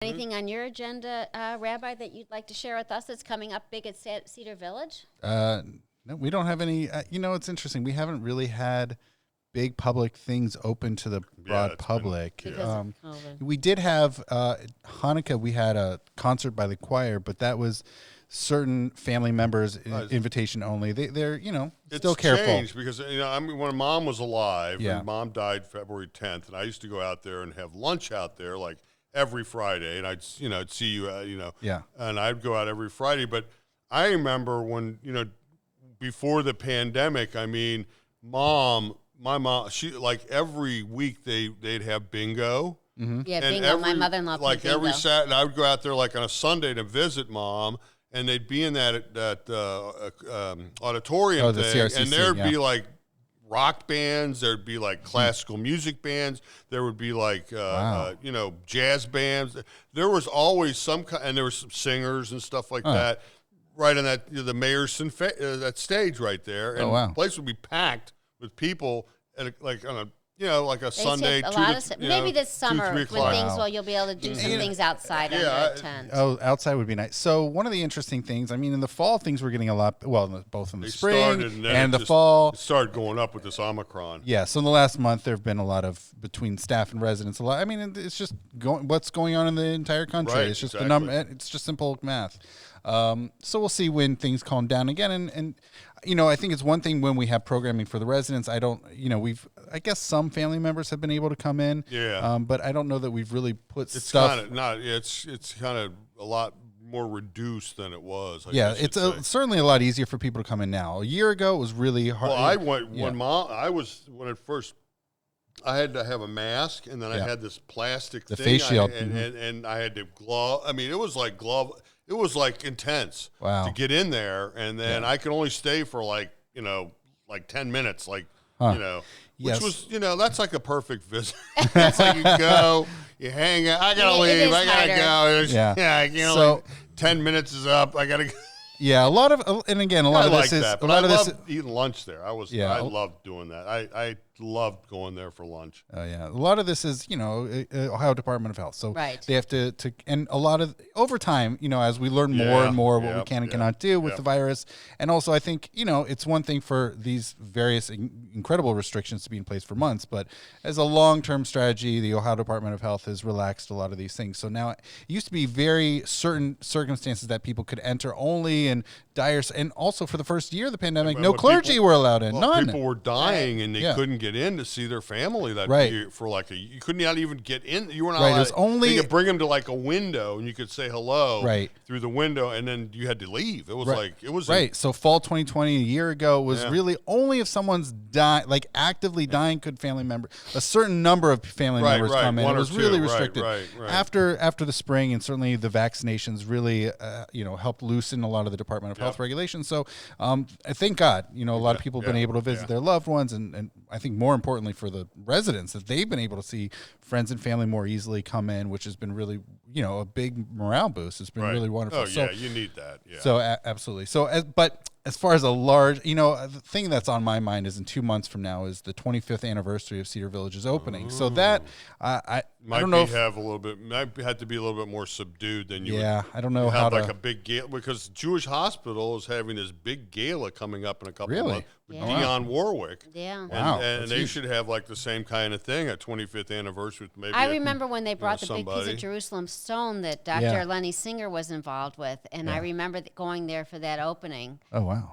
Anything on your agenda, Rabbi, that you'd like to share with us that's coming up big at Cedar Village? No, we don't have any. It's interesting. We haven't really had big public things open to the broad public. Because of COVID. We did have Hanukkah. We had a concert by the choir, but that was certain family members invitation only. They're still careful. It's changed because when Mom was alive, Yeah. and Mom died February 10th, and I used to go out there and have lunch out there like every Friday, and I'd see you, Yeah. and I'd go out every Friday. But I remember when before the pandemic, my mom, she like every week they'd have bingo. Mm-hmm. Yeah, And bingo. My mother-in-law played bingo. Every Saturday, I would go out there like on a Sunday to visit Mom, and they'd be in that auditorium the thing, CRCC, and there'd be like rock bands, there'd be like classical music bands, there would be like jazz bands. There was always some kind, and there were some singers and stuff like that. Right on that the Mayerson that stage right there, and the place would be packed with people at like on a like a Sunday. Maybe this summer 2-3 when o'clock. you'll be able to do some things outside under a tent. Oh, outside would be nice. So one of the interesting things, in the fall, things were getting a lot. Well, both in the spring and the fall, it started going up with this Omicron. Yeah. So in the last month, there have been a lot of between staff and residents. It's just what's going on in the entire country. Right, it's just exactly. the number. It's just simple math. So we'll see when things calm down again. And I think it's one thing when we have programming for the residents. I guess some family members have been able to come in. Yeah. But I don't know that we've really put It's stuff. It's kind of a lot more reduced than it was. It's certainly a lot easier for people to come in now. A year ago, it was really hard. Well, I went when it first. I had to have a mask, and then I had this plastic thing, face shield, and I had to glove. It was like glove. It was like intense to get in there, and then I could only stay for like 10 minutes, which was that's like a perfect visit. It's like you go, you hang out. I gotta leave. I gotta go. 10 minutes is up. I gotta. Yeah, a lot of this is that, but I loved eating lunch there. I loved doing that. I loved going there for lunch. Oh yeah, a lot of this is Ohio Department of Health, so they have to and a lot of over time, as we learn more and more what we can and cannot do with the virus, and also I think it's one thing for these various incredible restrictions to be in place for months, but as a long-term strategy, the Ohio Department of Health has relaxed a lot of these things. So now it used to be very certain circumstances that people could enter only and dire, and also for the first year of the pandemic, no clergy were allowed in. None. People were dying and they couldn't get in to see their family that year for you could not even get in. You were not allowed. It was only you could bring them to like a window and you could say hello through the window, and then you had to leave. It was So fall 2020, a year ago, was really only if someone's dying, like actively dying, could family member a certain number of family members come in. It was really restricted. After the spring, and certainly the vaccinations really helped loosen a lot of the Department of Health regulations. So thank God, a lot of people have been able to visit their loved ones, and I think more importantly for the residents, that they've been able to see friends and family more easily come in, which has been really, a big morale boost. It's been really wonderful. Oh, yeah, you need that. Yeah. So absolutely. So, as far as a large, the thing that's on my mind is in 2 months from now is the 25th anniversary of Cedar Village's opening. So that I don't know. Might have to be a little bit more subdued than you. Yeah, would, I don't know how to like a big gala, because Jewish Hospital is having this big gala coming up in a couple of months with Dionne Warwick. Yeah. And they should have like the same kind of thing at 25th anniversary. With maybe I remember when they brought the big piece of Jerusalem stone that Dr. Lenny Singer was involved with, and I remember going there for that opening. Oh wow.